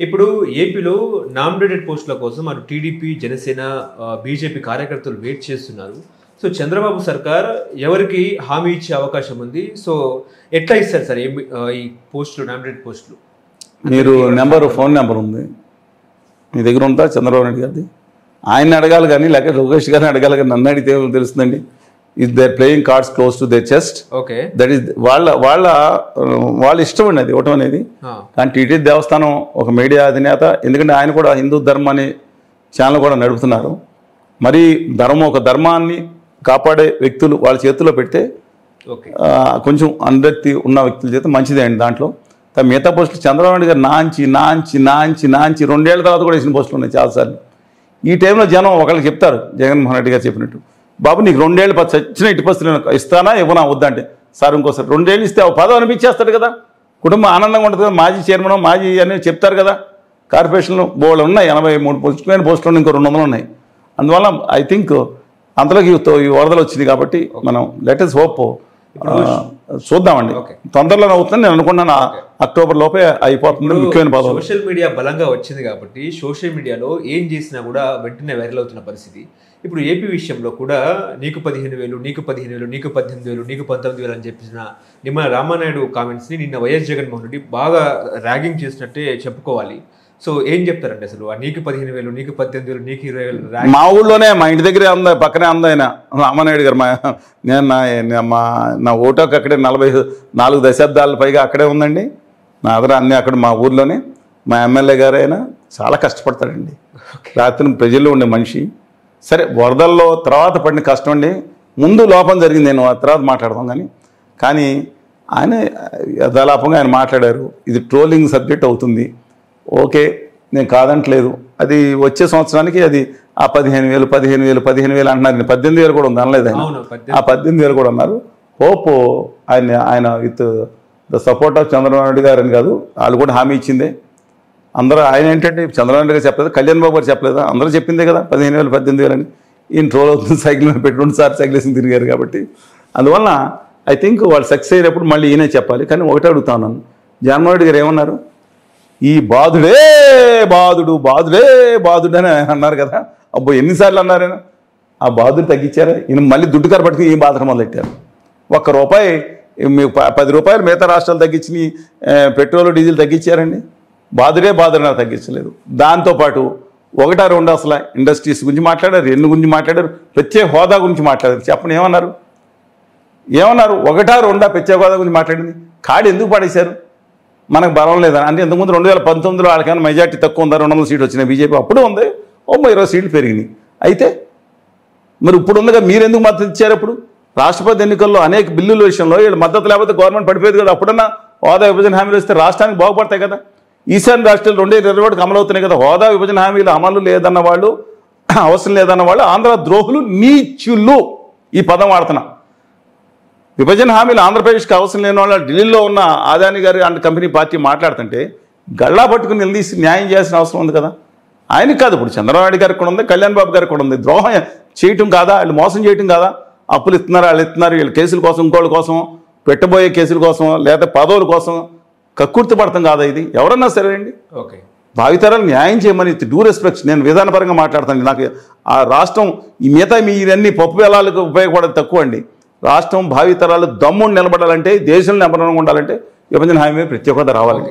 ఇప్పుడు ఏపీలో నామినేటెడ్ పోస్టుల కోసం అటు టీడీపీ జనసేన బీజేపీ కార్యకర్తలు వెయిట్ చేస్తున్నారు. సో చంద్రబాబు సర్కార్ ఎవరికి హామీ ఇచ్చే అవకాశం ఉంది? సో ఎట్లా ఇస్తారు సార్ ఈ పోస్టులు, నామినేటెడ్ పోస్టులు? మీరు ఫోన్ నెంబర్ ఉంది మీ దగ్గర ఉందా చంద్రబాబు నాయుడు గారిది? ఆయన్ని అడగాలి కానీ లేక లోకేష్ గారిని అడగాలి కానీ నన్ను అడిగితే తెలుస్తుందండి. Is there playing cards close to their chest. Okay, that is వాళ్ళ ఇష్టం అండి అది ఇవ్వటం అనేది. కానీ టీటీడీ దేవస్థానం ఒక మీడియా అధినేత, ఎందుకంటే ఆయన కూడా హిందూ ధర్మం అనే ఛానల్ కూడా నడుపుతున్నారు. మరి ఒక ధర్మాన్ని కాపాడే వ్యక్తులు వాళ్ళ చేతిలో పెడితే కొంచెం అనురక్తి ఉన్న వ్యక్తుల చేత మంచిదే అండి. దాంట్లో మిగతా పోస్టులు చంద్రబాబు నాయుడు గారు నాంచి 2 ఏళ్ల తర్వాత కూడా వేసిన పోస్టులు ఉన్నాయి చాలాసార్లు. ఈ టైంలో జనం ఒకళ్ళకి చెప్తారు, జగన్మోహన్ రెడ్డి గారు చెప్పినట్టు, బాబు నీకు 2 ఏళ్ళు చచ్చిన ఇటు పరిస్థితులు ఇస్తానా ఇవ్వనా వద్దంటే, సార్ ఇంకోసారి 2 ఏళ్ళు ఇస్తే పదవి అనిపించేస్తాడు కదా, కుటుంబం ఆనందంగా ఉంటుంది కదా, మాజీ చైర్మన్ మాజీ అని చెప్తారు కదా. కార్పొరేషన్లు బోర్డు ఉన్నాయి, 83 పోస్టులైన పోస్టులు ఇంకో 200 ఉన్నాయి. అందువల్ల ఐ థింక్ అంతలోకి ఈ వరదలు వచ్చింది కాబట్టి మనం లెటర్స్ హోప్ చూద్దామండి. తొందరలో అవుతుంది నేను అనుకున్నాను, అక్టోబర్ లోపే అయిపోతుంది. ముఖ్యమైన పదవి సోషల్ మీడియా బలంగా వచ్చింది కాబట్టి సోషల్ మీడియాలో ఏం చేసినా కూడా వెంటనే వైరల్ అవుతున్న పరిస్థితి. ఇప్పుడు ఏపీ విషయంలో కూడా నీకు 15,000, నీకు 15,000, నీకు 18,000, నీకు 19,000 అని చెప్పిన నిమ్మల రామానాయుడు కామెంట్స్ని నిన్న వైఎస్ జగన్మోహన్ రెడ్డి బాగా ర్యాగింగ్ చేసినట్టే చెప్పుకోవాలి. సో ఏం చెప్తారండి అసలు? నీకు 15,000, నీకు 18,000, నీకు 20,000? మా ఊళ్ళోనే మా ఇంటి దగ్గరే పక్కనే ఆయన రామానాయుడు గారు. నేను నా ఓటుకు అక్కడే 44 దశాబ్దాల పైగా అక్కడే ఉందండి. నా అదర అన్నీ అక్కడ మా ఊర్లోనే. మా ఎమ్మెల్యే గారు అయినా చాలా కష్టపడతాడండి. రాత్రి ప్రజల్లో ఉండే మనిషి. సరే వరదల్లో తర్వాత పడిన కష్టం అండి, ముందు లోపం జరిగింది, నేను ఆ తర్వాత మాట్లాడదాం. కానీ ఆయన యథాలాపంగా ఆయన మాట్లాడారు. ఇది ట్రోలింగ్ సబ్జెక్ట్ అవుతుంది, ఓకే, నేను కాదంటలేదు. అది వచ్చే సంవత్సరానికి అది ఆ 15,000 అంటున్నారు. 18,000 కూడా ఉంది అనలేదు ఆయన, ఆ 18,000 కూడా ఉన్నారు. హోప్ ఆయన with the support of Chandrababu Naidu గారు అని కాదు, వాళ్ళు కూడా హామీ ఇచ్చిందే. అందరూ ఆయన ఏంటంటే చంద్రబాబు నాయుడు గారు చెప్పలేదు, కళ్యాణ్ బాబు గారు చెప్పలేదా, అందరూ చెప్పిందే కదా 15,000 18,000 అని. ఈయన ట్రోల్ అవుతుంది, సైకిల్ మీద పెట్టి 2 సార్లు సైకిల్ వేసి తిరిగారు కాబట్టి. అందువల్ల ఐ థింక్ వాళ్ళు సక్సెస్ అయినప్పుడు మళ్ళీ ఈయనే చెప్పాలి. కానీ ఒకటే అడుగుతా ఉన్నాను, జగన్మోహన్ రెడ్డి గారు ఏమన్నారు, ఈ బాధుడే బాధుడు అని అన్నారు కదా. అబ్బో ఎన్నిసార్లు అన్నారు ఆయన? ఆ బాధుడు తగ్గించారా? ఈయన మళ్ళీ దుడ్డు కర పట్టుకుని ఏం బాధ మొదలెట్టారు. ₹1 మీకు 10 రూపాయలు మిగతా రాష్ట్రాలు తగ్గించి పెట్రోల్ డీజిల్ తగ్గించారండి. బాధుడే నాకు తగ్గించలేదు. దాంతోపాటు 1-2 అసలు ఇండస్ట్రీస్ గురించి మాట్లాడారు, ఎన్ని గురించి మాట్లాడారు, ప్రత్యేక హోదా గురించి మాట్లాడారు. చెప్పండి ఏమన్నారు? 1-2 ప్రత్యేక హోదా గురించి మాట్లాడింది. కాడి ఎందుకు పడేశారు? మనకు బలం లేదా అంటే? ఇంతకుముందు 2019లో వాళ్ళకైనా మెజార్టీ తక్కువ ఉందా? 200 సీట్లు వచ్చినాయి బీజేపీ, అప్పుడు ఉంది 20 సీట్లు పెరిగినాయి. అయితే మరి ఇప్పుడు ఉందిగా, మీరు ఎందుకు మద్దతు ఇచ్చారు? అప్పుడు రాష్ట్రపతి ఎన్నికల్లో అనేక బిల్లుల విషయంలో వీళ్ళు మద్దతు లేకపోతే గవర్నమెంట్ పడిపోయేది కదా. అప్పుడన్నా హోదా విభజన హామీలు ఇస్తే రాష్ట్రానికి బాగుపడతాయి కదా. ఈశాన్య రాష్ట్రాలు 2021కి అమలు అవుతున్నాయి కదా. హోదా విభజన హామీలు అమలు లేదన్న వాళ్ళు, అవసరం లేదన్న వాళ్ళు ఆంధ్ర ద్రోహులు, నీచులు ఈ పదం వాడుతున్నా. విభజన హామీలు ఆంధ్రప్రదేశ్కి అవసరం లేని వాళ్ళు ఢిల్లీలో ఉన్న ఆదాని గారి అండ్ కంపెనీ పార్టీ మాట్లాడుతుంటే గళ్ళా పట్టుకుని నిలదీసి న్యాయం చేయాల్సిన అవసరం ఉంది కదా. ఆయనకి కాదు, ఇప్పుడు చంద్రబాబు నాయుడు గారికి కూడా ఉంది, కళ్యాణ్ బాబు గారికి కూడా ఉంది. ద్రోహం చేయటం కాదా? వాళ్ళు మోసం చేయటం కాదా? అప్పులు ఇస్తున్నారు, వాళ్ళు ఇస్తున్నారు, వీళ్ళు కేసుల కోసం, ఇంకోళ్ళ కోసం, పెట్టబోయే కేసుల కోసం, లేదా పదవుల కోసం కక్కుర్తి పడతాం కాదా? ఇది ఎవరన్నా సరే అండి. ఓకే, భావితరాలు న్యాయం చేయమని డ్యూ రెస్పెక్ట్ నేను విధానపరంగా మాట్లాడతాను. నాకు ఆ రాష్ట్రం ఈ మిగతా మీరన్నీ పప్పు బెల్లాలకు ఉపయోగపడేది తక్కువ అండి. రాష్ట్రం భావితరాలు దమ్ముని నిలబడాలంటే, దేశంలో నెంబర్ 1 ఉండాలంటే విభజన హామీ ప్రత్యేక హోదా రావాలి.